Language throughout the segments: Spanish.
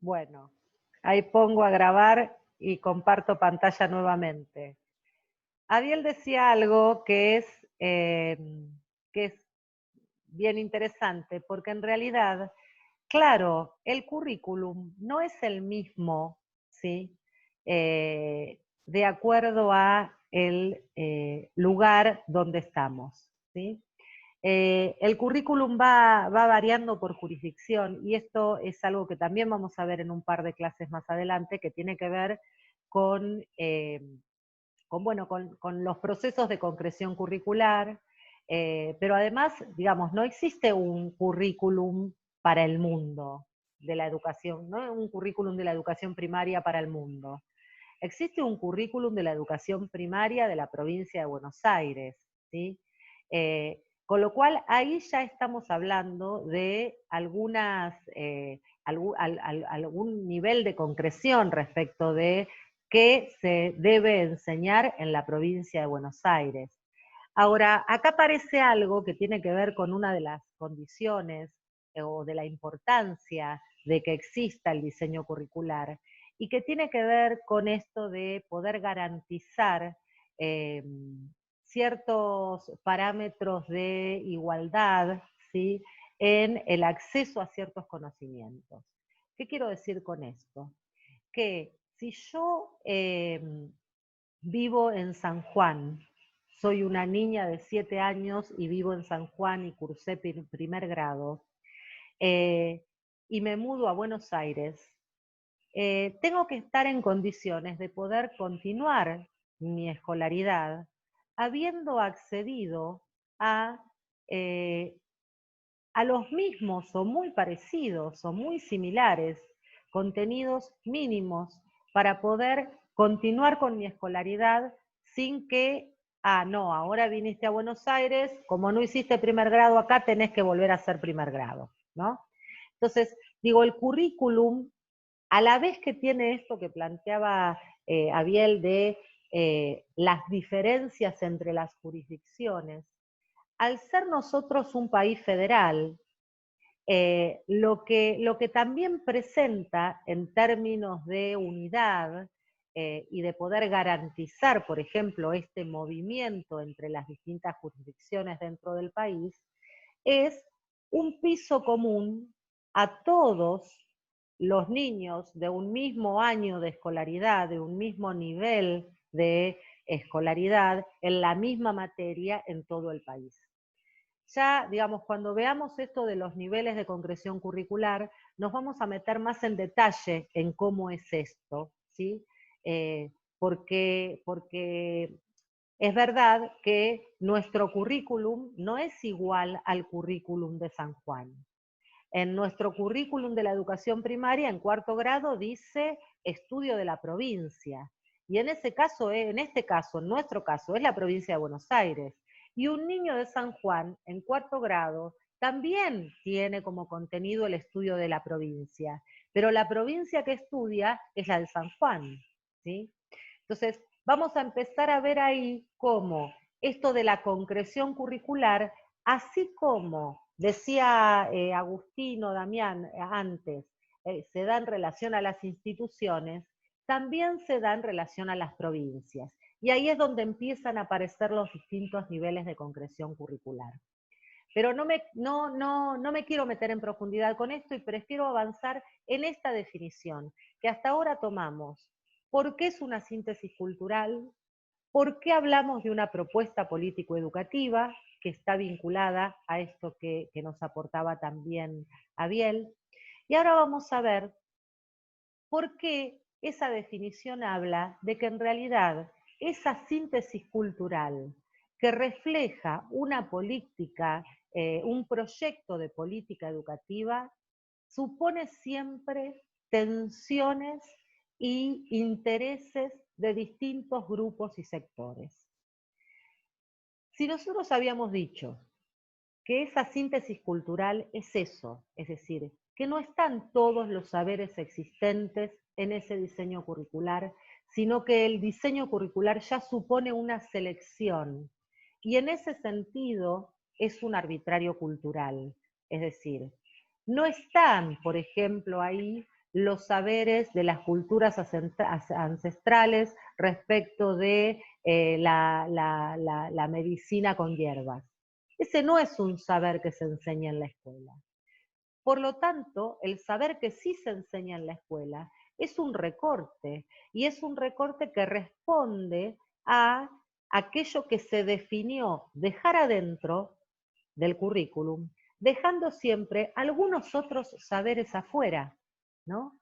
Bueno, ahí pongo a grabar y comparto pantalla nuevamente. Adiel decía algo que es bien interesante, porque en realidad, claro, el currículum no es el mismo, ¿sí? De acuerdo a el lugar donde estamos, ¿sí? El currículum va variando por jurisdicción y esto es algo que también vamos a ver en un par de clases más adelante, que tiene que ver con, bueno, con los procesos de concreción curricular, pero además, digamos, no existe un currículum para el mundo de la educación, no un currículum de la educación primaria para el mundo. Existe un currículum de la educación primaria de la provincia de Buenos Aires, ¿sí? Con lo cual ahí ya estamos hablando de algún nivel de concreción respecto de qué se debe enseñar en la provincia de Buenos Aires. Ahora, acá aparece algo que tiene que ver con una de las condiciones o de la importancia de que exista el diseño curricular y que tiene que ver con esto de poder garantizar eh, ciertos parámetros de igualdad, ¿sí?, en el acceso a ciertos conocimientos. ¿Qué quiero decir con esto? Que si yo vivo en San Juan, soy una niña de 7 años y vivo en San Juan y cursé primer grado, eh, y me mudo a Buenos Aires, tengo que estar en condiciones de poder continuar mi escolaridad habiendo accedido a, eh, a los mismos o muy parecidos o muy similares contenidos mínimos para poder continuar con mi escolaridad sin que, no, ahora viniste a Buenos Aires, como no hiciste primer grado acá, tenés que volver a hacer primer grado, ¿no? Entonces, digo, el currículum, a la vez que tiene esto que planteaba Abiel de las diferencias entre las jurisdicciones, al ser nosotros un país federal, lo que también presenta en términos de unidad y de poder garantizar, por ejemplo, este movimiento entre las distintas jurisdicciones dentro del país, es un piso común a todos los niños de un mismo año de escolaridad, de un mismo nivel de escolaridad, en la misma materia en todo el país. Ya, digamos, cuando veamos esto de los niveles de concreción curricular, nos vamos a meter más en detalle en cómo es esto, ¿sí? Porque es verdad que nuestro currículum no es igual al currículum de San Juan. En nuestro currículum de la educación primaria, en cuarto grado, dice estudio de la provincia. Y en ese caso, en nuestro caso, es la provincia de Buenos Aires. Y un niño de San Juan, en cuarto grado, también tiene como contenido el estudio de la provincia. Pero la provincia que estudia es la de San Juan, ¿sí? Entonces, vamos a empezar a ver ahí cómo esto de la concreción curricular, así como decía Agustino Damián antes, se da en relación a las instituciones, también se da en relación a las provincias. Y ahí es donde empiezan a aparecer los distintos niveles de concreción curricular. Pero no me quiero meter en profundidad con esto y prefiero avanzar en esta definición que hasta ahora tomamos. ¿Por qué es una síntesis cultural? ¿Por qué hablamos de una propuesta político-educativa que está vinculada a esto que nos aportaba también Abiel? Y ahora vamos a ver por qué esa definición habla de que en realidad esa síntesis cultural que refleja una política, un proyecto de política educativa, supone siempre tensiones y intereses de distintos grupos y sectores. Si nosotros habíamos dicho que esa síntesis cultural es eso, es decir, que no están todos los saberes existentes en ese diseño curricular, sino que el diseño curricular ya supone una selección y en ese sentido es un arbitrario cultural, es decir, no están, por ejemplo, ahí los saberes de las culturas ancestrales respecto de la medicina con hierbas. Ese no es un saber que se enseña en la escuela. Por lo tanto, el saber que sí se enseña en la escuela es un recorte, y es un recorte que responde a aquello que se definió dejar adentro del currículum, dejando siempre algunos otros saberes afuera, ¿no?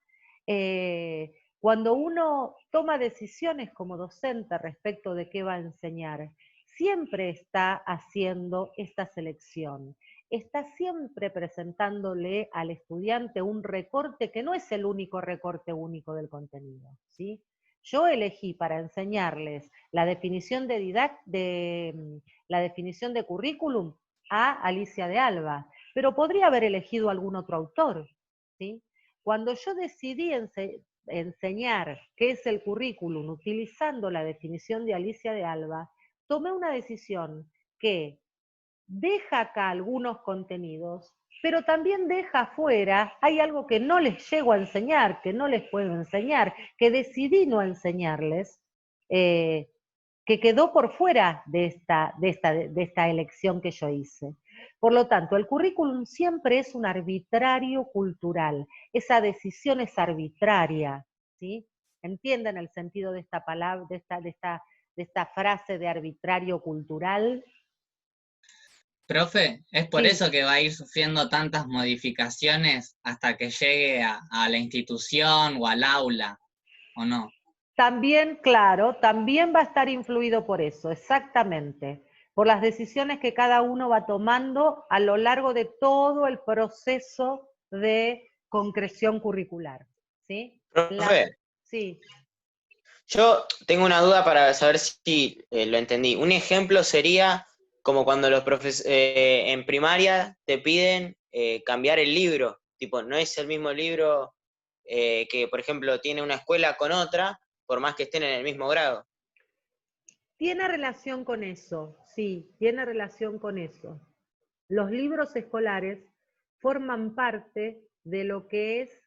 Cuando uno toma decisiones como docente respecto de qué va a enseñar, siempre está haciendo esta selección, está siempre presentándole al estudiante un recorte que no es el único recorte único del contenido, ¿sí? Yo elegí para enseñarles la definición la definición de currículum a Alicia de Alba, pero podría haber elegido algún otro autor, ¿sí? Cuando yo decidí enseñar qué es el currículum utilizando la definición de Alicia de Alba, tomé una decisión que deja acá algunos contenidos, pero también deja afuera, hay algo que no les llego a enseñar, que no les puedo enseñar, que decidí no enseñarles, que quedó por fuera de esta elección que yo hice. Por lo tanto, el currículum siempre es un arbitrario cultural, esa decisión es arbitraria, ¿sí? ¿Entienden el sentido de esta palabra, de esta frase de arbitrario cultural? Profe, ¿es por Sí. eso que va a ir sufriendo tantas modificaciones hasta que llegue a la institución o al aula, o no? También, claro, también va a estar influido por eso, exactamente, por las decisiones que cada uno va tomando a lo largo de todo el proceso de concreción curricular, ¿sí? Profe, Sí. yo tengo una duda para saber si lo entendí. Un ejemplo sería como cuando los profes en primaria te piden cambiar el libro. Tipo, no es el mismo libro que, por ejemplo, tiene una escuela con otra, por más que estén en el mismo grado. Tiene relación con eso, sí, tiene relación con eso. Los libros escolares forman parte de lo que es,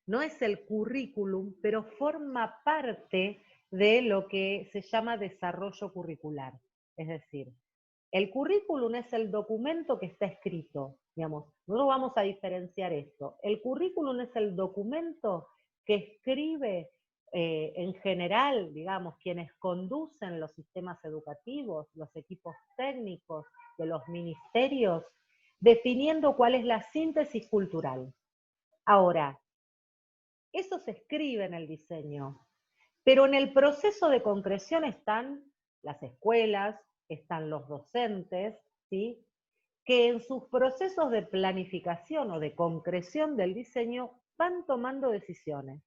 no es el currículum, pero forma parte de lo que se llama desarrollo curricular. Es decir, el currículum es el documento que está escrito, digamos. Nosotros vamos a diferenciar esto. El currículum es el documento que escribe en general, digamos, quienes conducen los sistemas educativos, los equipos técnicos de los ministerios, definiendo cuál es la síntesis cultural. Ahora, eso se escribe en el diseño, pero en el proceso de concreción están las escuelas, están los docentes, ¿sí? Que en sus procesos de planificación o de concreción del diseño van tomando decisiones.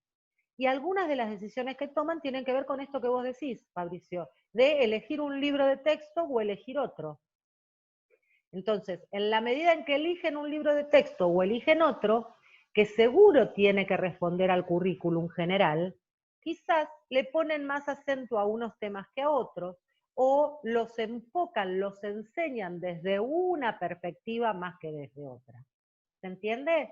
Y algunas de las decisiones que toman tienen que ver con esto que vos decís, Fabricio, de elegir un libro de texto o elegir otro. Entonces, en la medida en que eligen un libro de texto o eligen otro, que seguro tiene que responder al currículum general, quizás le ponen más acento a unos temas que a otros, o los enfocan, los enseñan desde una perspectiva más que desde otra. ¿Se entiende?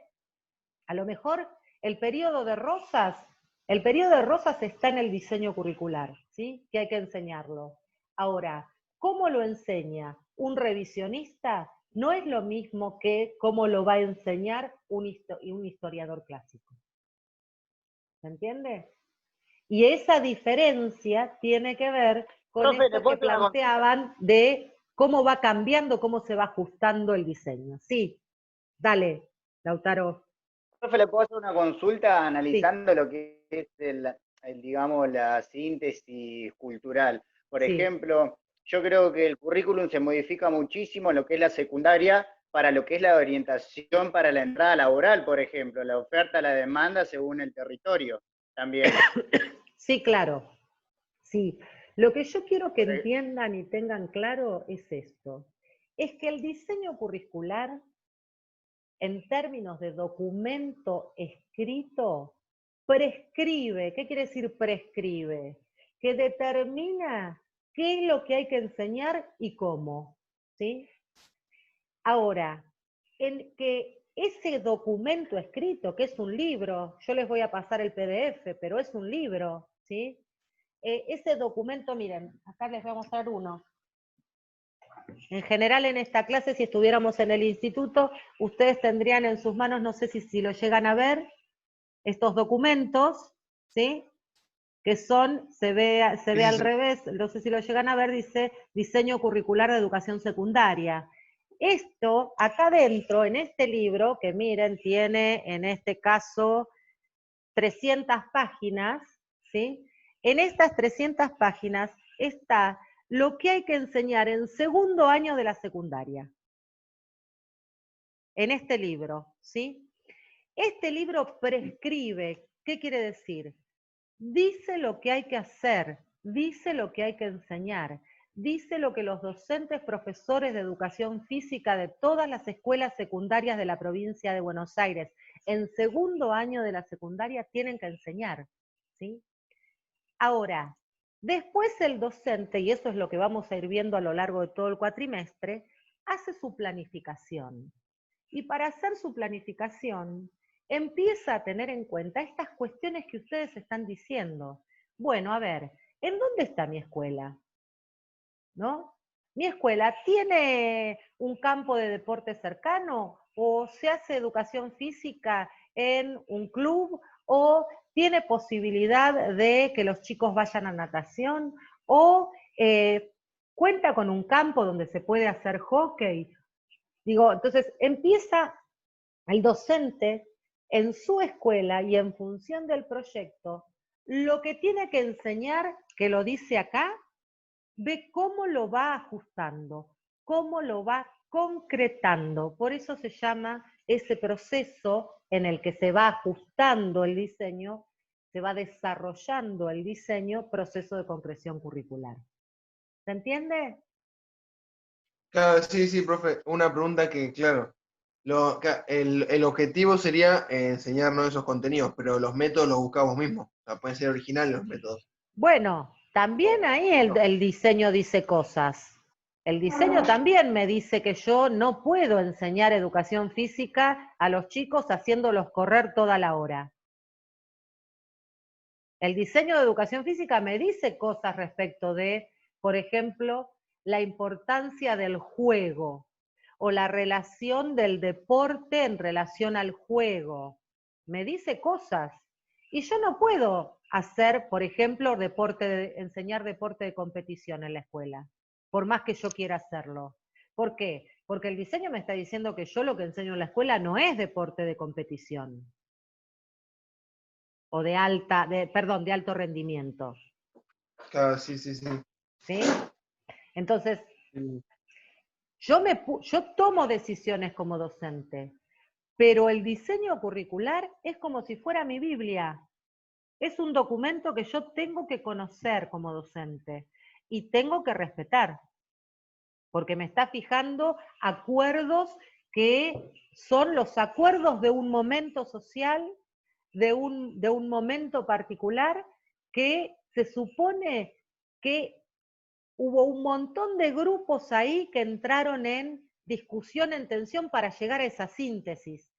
A lo mejor el periodo de Rosas, el periodo de Rosas está en el diseño curricular, ¿sí? Que hay que enseñarlo. Ahora, ¿cómo lo enseña un revisionista? No es lo mismo que cómo lo va a enseñar un historiador clásico. ¿Se entiende? Y esa diferencia tiene que ver con Profe, ¿le esto puedo que hacer una consulta? planteaban de cómo va cambiando, cómo se va ajustando el diseño. Sí, dale, Lautaro. Profe, ¿le puedo hacer una consulta Sí, analizando lo que es digamos, la síntesis cultural? Por sí. ejemplo, yo creo que el currículum se modifica muchísimo en lo que es la secundaria para lo que es la orientación para la entrada laboral, por ejemplo, la oferta, la demanda según el territorio también. Sí, claro. Sí. Lo que yo quiero que entiendan y tengan claro es esto. Es que el diseño curricular, en términos de documento escrito, prescribe. ¿Qué quiere decir prescribe? Que determina qué es lo que hay que enseñar y cómo. ¿Sí? Ahora, en que ese documento escrito, que es un libro, yo les voy a pasar el PDF, pero es un libro, ¿sí? Ese documento, miren, acá les voy a mostrar uno. En general en esta clase, si estuviéramos en el instituto, ustedes tendrían en sus manos, no sé si lo llegan a ver, estos documentos, ¿sí? Que son, se ve al revés, no sé si lo llegan a ver, dice Diseño Curricular de Educación Secundaria. Esto, acá adentro, en este libro, que miren, tiene en este caso 300 páginas, ¿sí? En estas 300 páginas está lo que hay que enseñar en segundo año de la secundaria. En este libro, ¿sí? Este libro prescribe, ¿qué quiere decir? Dice lo que hay que hacer, dice lo que hay que enseñar, dice lo que los docentes profesores de educación física de todas las escuelas secundarias de la provincia de Buenos Aires en segundo año de la secundaria tienen que enseñar, ¿sí? Ahora, después el docente, y eso es lo que vamos a ir viendo a lo largo de todo el cuatrimestre, hace su planificación. Y para hacer su planificación, empieza a tener en cuenta estas cuestiones que ustedes están diciendo. Bueno, a ver, ¿en dónde está mi escuela? ¿No? ¿Mi escuela tiene un campo de deporte cercano? ¿O se hace educación física en un club? ¿O tiene posibilidad de que los chicos vayan a natación? ¿O cuenta con un campo donde se puede hacer hockey? Digo, entonces empieza el docente en su escuela y en función del proyecto, lo que tiene que enseñar, que lo dice acá, ve cómo lo va ajustando, cómo lo va concretando. Por eso se llama ese proceso en el que se va ajustando el diseño, se va desarrollando el diseño, proceso de concreción curricular. ¿Se entiende? Claro, sí, profe. Una pregunta que, claro, el objetivo sería enseñarnos esos contenidos, pero los métodos los buscamos mismos. O sea, pueden ser originales los métodos. Bueno, también ahí el diseño dice cosas. El diseño también me dice que yo no puedo enseñar educación física a los chicos haciéndolos correr toda la hora. El diseño de educación física me dice cosas respecto de, por ejemplo, la importancia del juego o la relación del deporte en relación al juego. Me dice cosas. Y yo no puedo hacer, por ejemplo, enseñar deporte de competición en la escuela, por más que yo quiera hacerlo. ¿Por qué? Porque el diseño me está diciendo que yo lo que enseño en la escuela no es deporte de competición o de alto rendimiento. Claro, sí. ¿Sí? Entonces, Sí. yo tomo decisiones como docente, pero el diseño curricular es como si fuera mi Biblia. Es un documento que yo tengo que conocer como docente y tengo que respetar, porque me está fijando acuerdos que son los acuerdos de un momento social, de un momento particular, que se supone que hubo un montón de grupos ahí que entraron en discusión, en tensión para llegar a esa síntesis.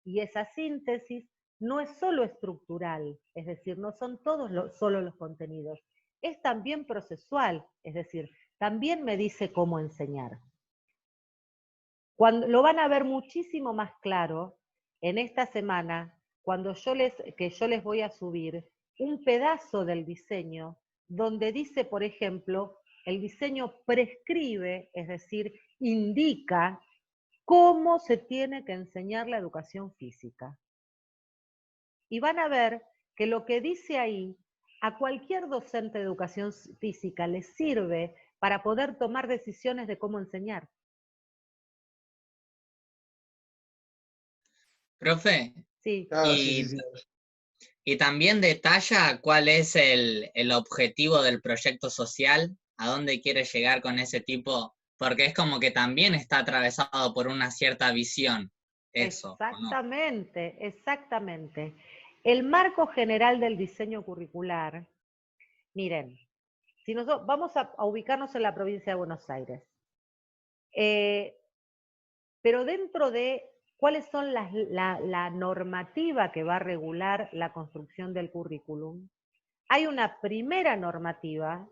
Y esa síntesis no es solo estructural, es decir, no son solo los contenidos, es también procesual, es decir, también me dice cómo enseñar. Lo van a ver muchísimo más claro en esta semana, cuando yo les voy a subir un pedazo del diseño, donde dice, por ejemplo, el diseño prescribe, es decir, indica cómo se tiene que enseñar la educación física. Y van a ver que lo que dice ahí, a cualquier docente de educación física le sirve para poder tomar decisiones de cómo enseñar. Profe, Sí. Claro, y, sí. y también detalla cuál es el objetivo del proyecto social, a dónde quiere llegar con ese tipo, porque es como que también está atravesado por una cierta visión, eso, ¿o no? Exactamente. El marco general del diseño curricular, miren, si nosotros vamos a ubicarnos en la provincia de Buenos Aires, pero dentro de cuáles son la normativa que va a regular la construcción del currículum, hay una primera normativa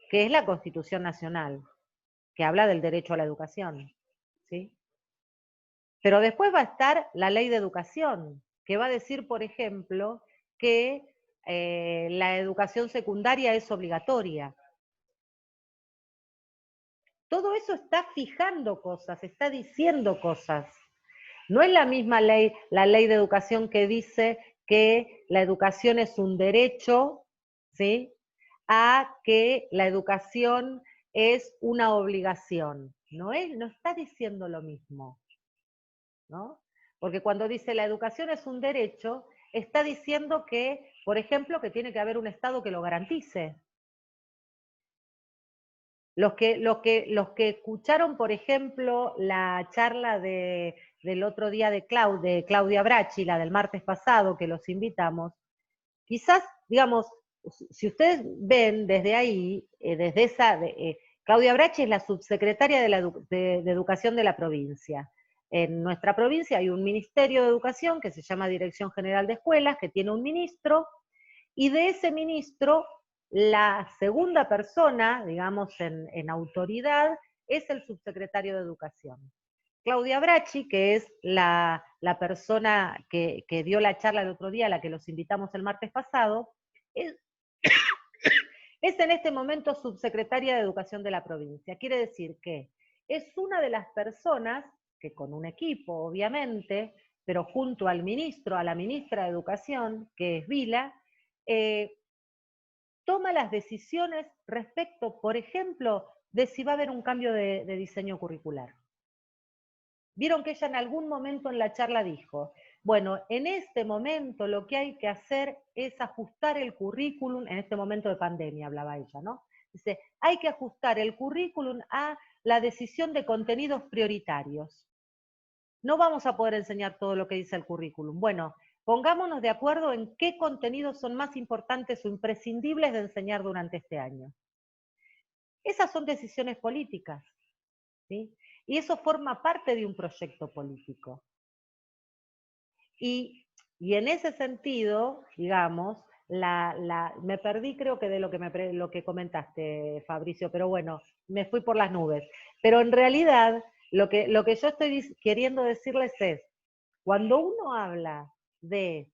que es la Constitución Nacional, que habla del derecho a la educación, ¿sí? Pero después va a estar la Ley de Educación, que va a decir, por ejemplo, que la educación secundaria es obligatoria. Todo eso está fijando cosas, está diciendo cosas. No es la misma ley, la Ley de Educación que dice que la educación es un derecho, ¿sí?, a que la educación es una obligación. No está diciendo lo mismo, ¿no? Porque cuando dice la educación es un derecho, está diciendo que, por ejemplo, que tiene que haber un Estado que lo garantice. Los que escucharon, por ejemplo, la charla del otro día de Claudia Bracci, la del martes pasado, que los invitamos, quizás, digamos, si ustedes ven desde ahí, desde esa, Claudia Bracci es la subsecretaria de Educación de la provincia. En nuestra provincia hay un Ministerio de Educación que se llama Dirección General de Escuelas, que tiene un ministro, y de ese ministro, la segunda persona, digamos, en autoridad, es el subsecretario de Educación. Claudia Bracci, que es la persona que dio la charla el otro día, a la que los invitamos el martes pasado, es en este momento subsecretaria de Educación de la provincia. Quiere decir que es una de las personas que con un equipo, obviamente, pero junto al ministro, a la ministra de Educación, que es Vila, toma las decisiones respecto, por ejemplo, de si va a haber un cambio de diseño curricular. Vieron que ella en algún momento en la charla dijo, bueno, en este momento lo que hay que hacer es ajustar el currículum, en este momento de pandemia hablaba ella, ¿no? Dice, hay que ajustar el currículum a la decisión de contenidos prioritarios. No vamos a poder enseñar todo lo que dice el currículum. Bueno, pongámonos de acuerdo en qué contenidos son más importantes o imprescindibles de enseñar durante este año. Esas son decisiones políticas, ¿sí? Y eso forma parte de un proyecto político. Y en ese sentido, digamos, me perdí creo que de lo que comentaste, Fabricio, pero bueno, me fui por las nubes. Pero en realidad, lo que yo estoy queriendo decirles es, cuando uno habla de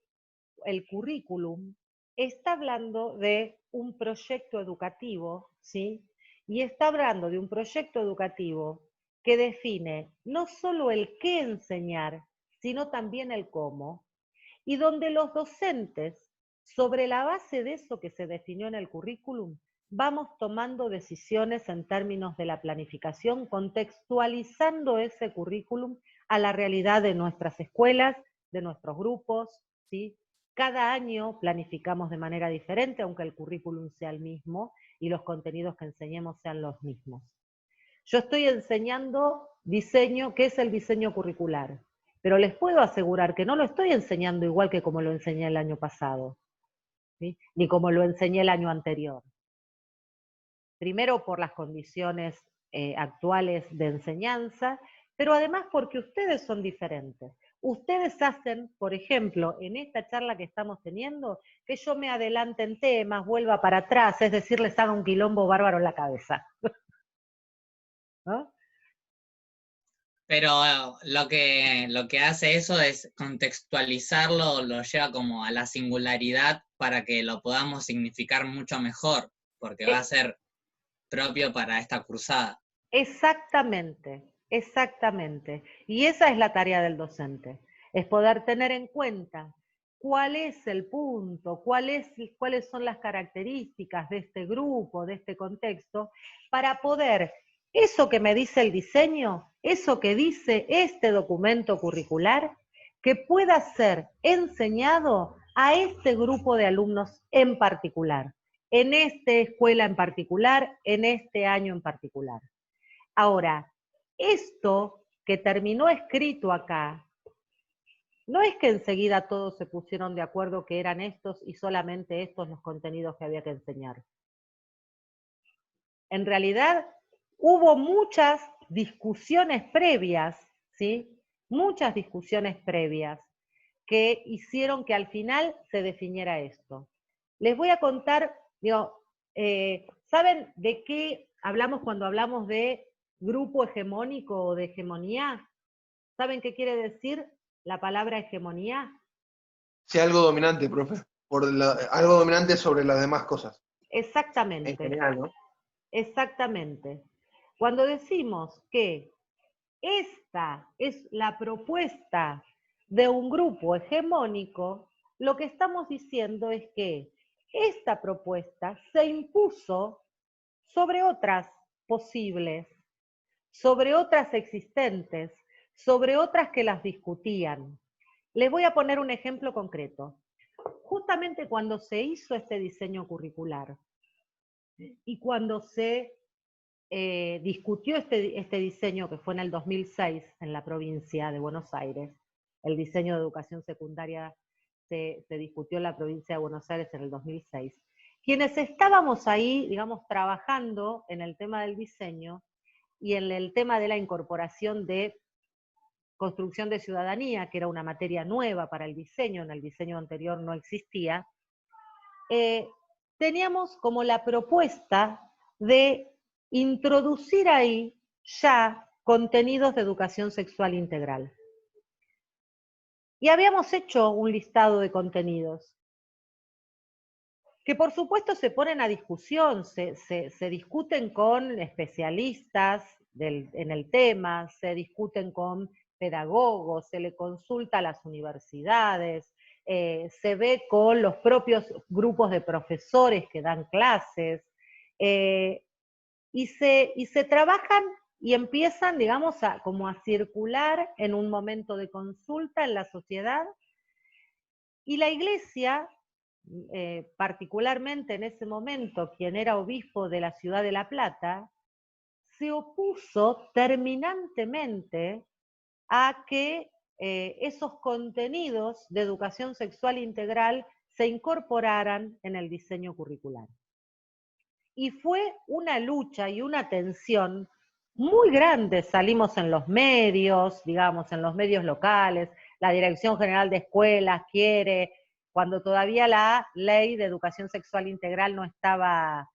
el currículum, está hablando de un proyecto educativo, ¿sí? Y está hablando de un proyecto educativo que define no solo el qué enseñar, sino también el cómo, y donde los docentes, sobre la base de eso que se definió en el currículum, vamos tomando decisiones en términos de la planificación, contextualizando ese currículum a la realidad de nuestras escuelas, de nuestros grupos, ¿sí? Cada año planificamos de manera diferente, aunque el currículum sea el mismo y los contenidos que enseñemos sean los mismos. Yo estoy enseñando diseño, ¿qué es el diseño curricular? Pero les puedo asegurar que no lo estoy enseñando igual que como lo enseñé el año pasado, ¿sí? Ni como lo enseñé el año anterior. Primero por las condiciones actuales de enseñanza, pero además porque ustedes son diferentes. Ustedes hacen, por ejemplo, en esta charla que estamos teniendo, que yo me adelante en temas, vuelva para atrás, es decir, les haga un quilombo bárbaro en la cabeza. ¿No? Pero lo que hace eso es contextualizarlo, lo lleva como a la singularidad para que lo podamos significar mucho mejor, porque va a ser propio para esta cruzada. Exactamente, exactamente. Y esa es la tarea del docente, es poder tener en cuenta cuál es el punto, cuáles son las características de este grupo, de este contexto, para poder, eso que me dice el diseño, eso que dice este documento curricular, que pueda ser enseñado a este grupo de alumnos en particular, en esta escuela en particular, en este año en particular. Ahora, esto que terminó escrito acá, no es que enseguida todos se pusieron de acuerdo que eran estos y solamente estos los contenidos que había que enseñar. En realidad, hubo muchas discusiones previas, ¿sí? muchas discusiones previas que hicieron que al final se definiera esto. Les voy a contar, digo, ¿saben de qué hablamos cuando hablamos de grupo hegemónico o de hegemonía? ¿Saben qué quiere decir la palabra hegemonía? Sí, algo dominante, profe. Algo dominante sobre las demás cosas. Exactamente. En general, ¿no? Exactamente. Cuando decimos que esta es la propuesta de un grupo hegemónico, lo que estamos diciendo es que esta propuesta se impuso sobre otras posibles, sobre otras existentes, sobre otras que las discutían. Les voy a poner un ejemplo concreto. Justamente cuando se hizo este diseño curricular y cuando se discutió este diseño que fue en el 2006 en la provincia de Buenos Aires, el diseño de educación secundaria se discutió en la provincia de Buenos Aires en el 2006. Quienes estábamos ahí, digamos, trabajando en el tema del diseño y en el tema de la incorporación de construcción de ciudadanía, que era una materia nueva para el diseño, en el diseño anterior no existía, teníamos como la propuesta de introducir ahí ya contenidos de educación sexual integral. Y habíamos hecho un listado de contenidos que por supuesto se ponen a discusión, se discuten con especialistas en el tema, se discuten con pedagogos, se le consulta a las universidades, se ve con los propios grupos de profesores que dan clases, y se trabajan y empiezan, digamos, como a circular en un momento de consulta en la sociedad, y la Iglesia, particularmente en ese momento, quien era obispo de la ciudad de La Plata, se opuso terminantemente a que esos contenidos de educación sexual integral se incorporaran en el diseño curricular. Y fue una lucha y una tensión muy grande. Salimos en los medios, digamos, en los medios locales, la Dirección General de Escuelas quiere, cuando todavía la ley de educación sexual integral no estaba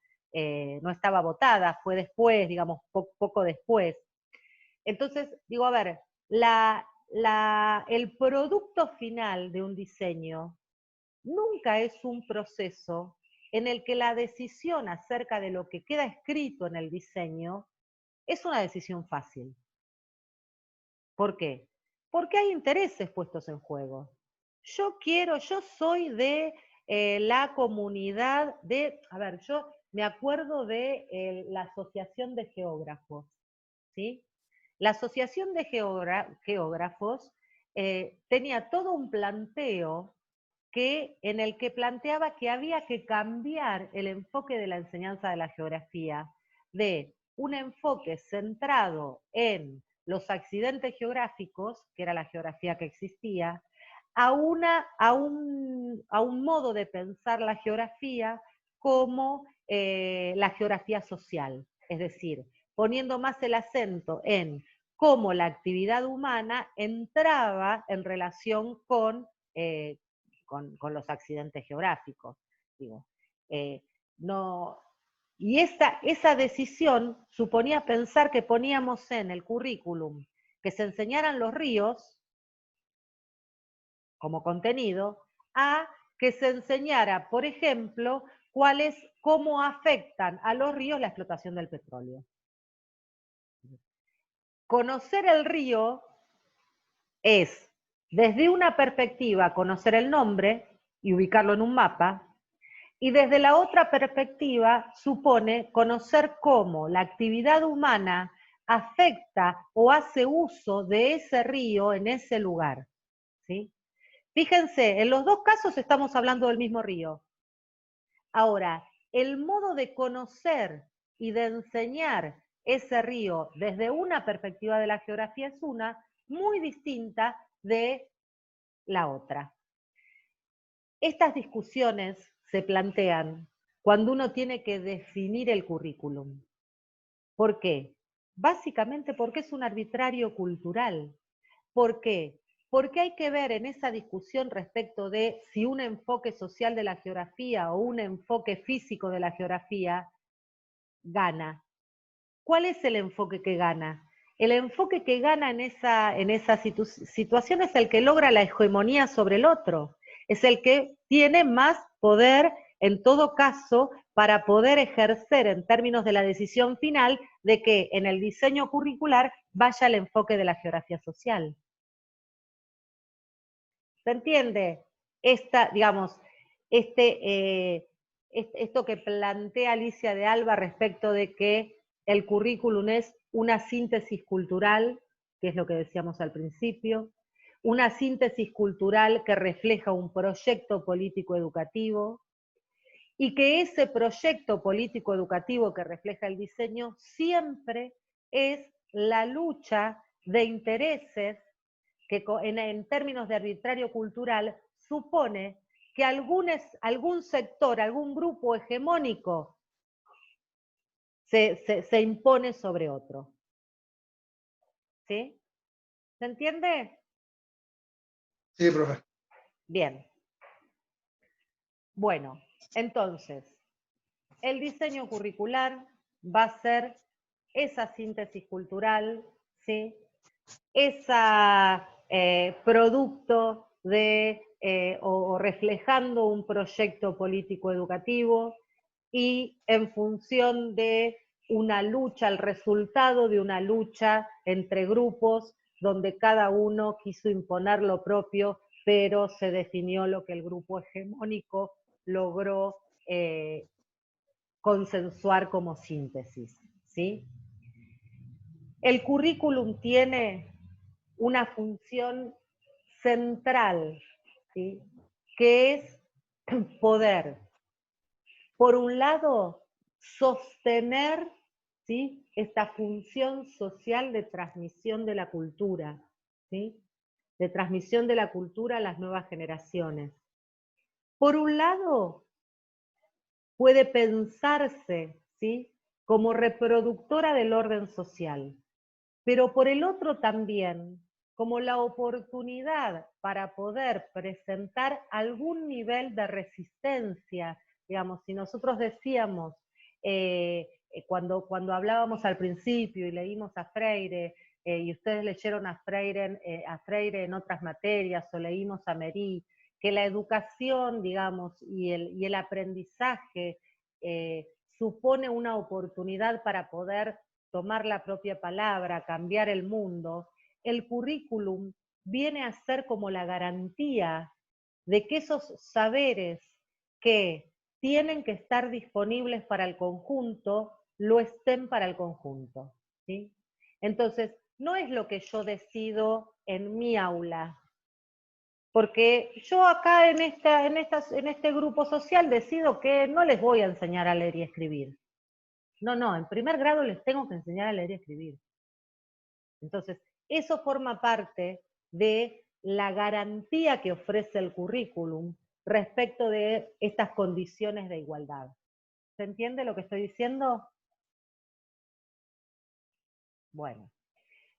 votada, fue después, digamos, poco después. Entonces, digo, a ver, el producto final de un diseño nunca es un proceso en el que la decisión acerca de lo que queda escrito en el diseño es una decisión fácil. ¿Por qué? Porque hay intereses puestos en juego. Yo soy de la comunidad de, a ver, yo me acuerdo de la Asociación de Geógrafos, ¿sí? La Asociación de Geógrafos tenía todo un planteo en el que planteaba que había que cambiar el enfoque de la enseñanza de la geografía, de un enfoque centrado en los accidentes geográficos, que era la geografía que existía, a un modo de pensar la geografía como la geografía social, es decir, poniendo más el acento en cómo la actividad humana entraba en relación con los accidentes geográficos. Digo. No, y esa decisión suponía pensar que poníamos en el currículum que se enseñaran los ríos como contenido, a que se enseñara, por ejemplo, cómo afectan a los ríos la explotación del petróleo. Conocer el río es, desde una perspectiva, conocer el nombre y ubicarlo en un mapa, y desde la otra perspectiva supone conocer cómo la actividad humana afecta o hace uso de ese río en ese lugar, ¿sí? Fíjense, en los dos casos estamos hablando del mismo río. Ahora, el modo de conocer y de enseñar ese río desde una perspectiva de la geografía es una muy distinta de la otra. Estas discusiones se plantean cuando uno tiene que definir el currículum. ¿Por qué? Básicamente porque es un arbitrario cultural. ¿Por qué? Porque hay que ver en esa discusión respecto de si un enfoque social de la geografía o un enfoque físico de la geografía gana. ¿Cuál es el enfoque que gana? El enfoque que gana en esa situación es el que logra la hegemonía sobre el otro, es el que tiene más poder, en todo caso, para poder ejercer en términos de la decisión final de que en el diseño curricular vaya el enfoque de la geografía social. ¿Se entiende? Esto que plantea Alicia de Alba respecto de que el currículum es una síntesis cultural, que es lo que decíamos al principio, una síntesis cultural que refleja un proyecto político educativo, y que ese proyecto político educativo que refleja el diseño siempre es la lucha de intereses que en términos de arbitrario cultural supone que algún sector, algún grupo hegemónico se impone sobre otro. ¿Sí? ¿Se entiende? Sí, profe. Bien. Bueno, entonces, el diseño curricular va a ser esa síntesis cultural, ¿sí? Esa producto de o reflejando un proyecto político educativo y en función de una lucha, el resultado de una lucha entre grupos donde cada uno quiso imponer lo propio, pero se definió lo que el grupo hegemónico logró consensuar como síntesis, ¿sí? El currículum tiene una función central, ¿sí? Que es poder, por un lado, sostener, ¿sí? Esta función social de transmisión de la cultura, ¿sí? De transmisión de la cultura a las nuevas generaciones. Por un lado, puede pensarse, ¿sí? Como reproductora del orden social, pero por el otro también como la oportunidad para poder presentar algún nivel de resistencia. Digamos, si nosotros decíamos, cuando hablábamos al principio y leímos a Freire, y ustedes leyeron a Freire en otras materias, o leímos a Mery, que la educación, digamos, y el aprendizaje supone una oportunidad para poder tomar la propia palabra, cambiar el mundo, el currículum viene a ser como la garantía de que esos saberes que tienen que estar disponibles para el conjunto, lo estén para el conjunto, ¿sí? Entonces, no es lo que yo decido en mi aula, porque yo acá en este grupo social decido que no les voy a enseñar a leer y escribir. No, en primer grado les tengo que enseñar a leer y escribir. Entonces, eso forma parte de la garantía que ofrece el currículum respecto de estas condiciones de igualdad. ¿Se entiende lo que estoy diciendo? Bueno,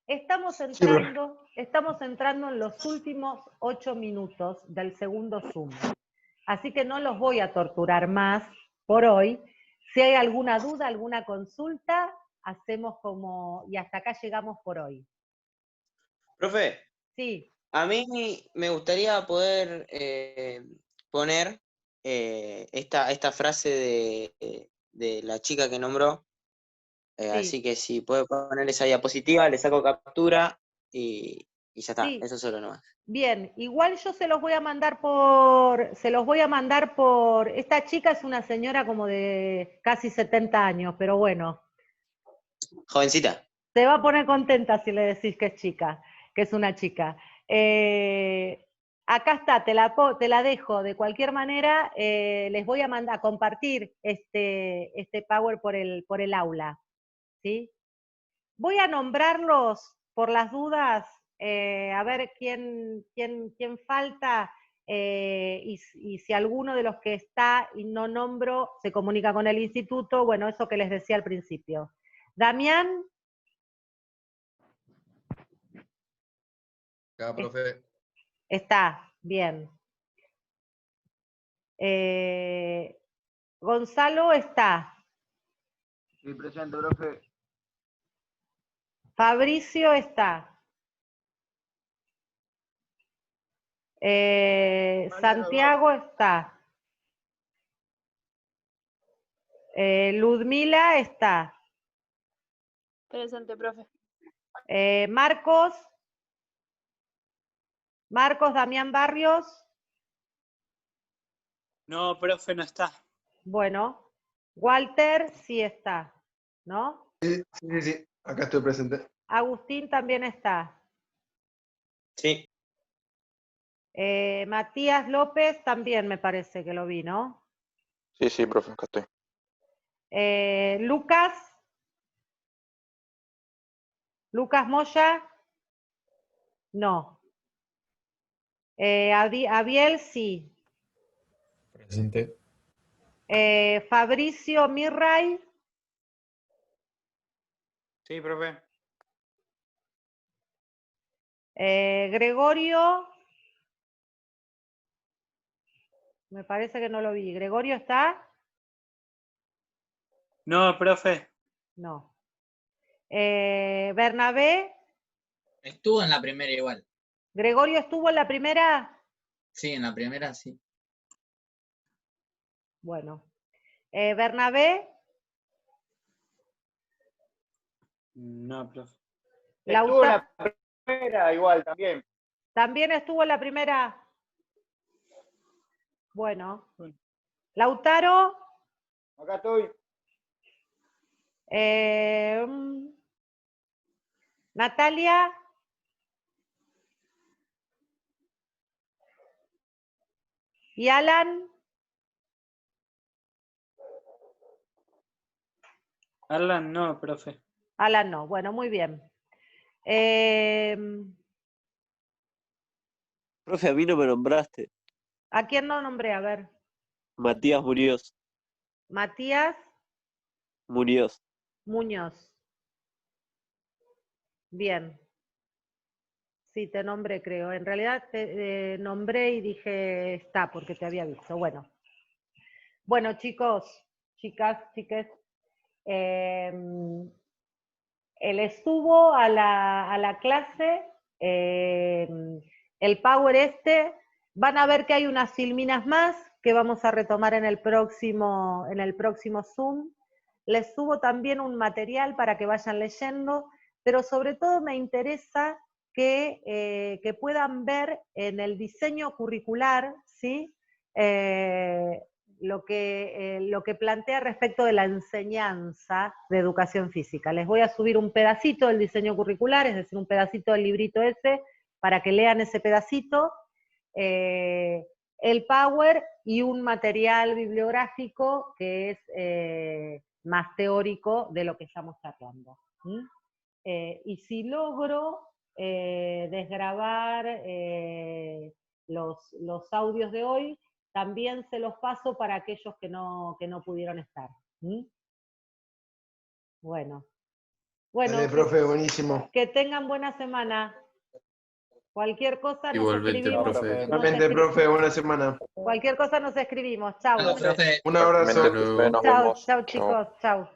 estamos entrando en los últimos 8 minutos del segundo Zoom. Así que no los voy a torturar más por hoy. Si hay alguna duda, alguna consulta, hacemos como, y hasta acá llegamos por hoy. Profe, Sí. a mí me gustaría poder poner esta frase de la chica que nombró, Sí. así que si puede poner esa diapositiva, le saco captura y ya está, Sí. eso solo nomás. Bien, igual yo se los voy a mandar esta chica es una señora como de casi 70 años, pero bueno, Jovencita. se va a poner contenta si le decís que es chica, que es una chica. Acá está, te la dejo. De cualquier manera, les voy a compartir este Power por el aula, ¿sí? Voy a nombrarlos por las dudas, a ver quién falta, y si alguno de los que está y no nombro se comunica con el instituto, bueno, eso que les decía al principio. Damián. Acá, profe. Está, bien. Gonzalo está. Sí, presente, profe. Fabricio está. Santiago está. Ludmila está. Presente, profe. Marcos. Marcos Damián Barrios. No, profe, no está. Bueno. Walter sí está, ¿no? Sí, sí, sí, acá estoy presente. Agustín también está. Sí. Matías López también me parece que lo vi, ¿no? Sí, sí, profe, acá estoy. Lucas. Lucas Moya. No. Abiel sí. Presente. Fabricio Mirray. Sí, profe. Gregorio. Me parece que no lo vi. ¿Gregorio está? No, profe. No. Bernabé. Estuvo en la primera igual. ¿Gregorio estuvo en la primera? Sí, en la primera sí. Bueno. Bernabé. No, profe. Estuvo en la primera igual también. ¿También estuvo en la primera? Bueno. Bueno. Lautaro. Acá estoy. Natalia. ¿Y Alan? Alan, no, profe. Alan no. Bueno, muy bien. Profe, a mí no me nombraste. ¿A quién no nombré? A ver. Matías Muñoz. Matías Muñoz. Muñoz. Bien. Sí, te nombré, creo. En realidad te nombré y dije está, porque te había visto. Bueno. Bueno, chicos, chicas, chiques. Él estuvo a la clase. El Power van a ver que hay unas filminas más que vamos a retomar en el próximo Zoom. Les subo también un material para que vayan leyendo, pero sobre todo me interesa que puedan ver en el diseño curricular, ¿sí? Lo que plantea respecto de la enseñanza de educación física. Les voy a subir un pedacito del diseño curricular, es decir, un pedacito del librito ese, para que lean ese pedacito, el Power y un material bibliográfico que es más teórico de lo que estamos charlando. Y si logro desgrabar los audios de hoy, también se los paso para aquellos que no pudieron estar. Bueno. Dale, profe, buenísimo. Que tengan buena semana. Cualquier cosa Igualmente, nos escribimos. profe. Igualmente, profe, buena semana. Cualquier cosa nos escribimos. Chau. Bueno, profe. Un abrazo. Hasta luego. Nos Chau, vemos. chau chicos. Chau.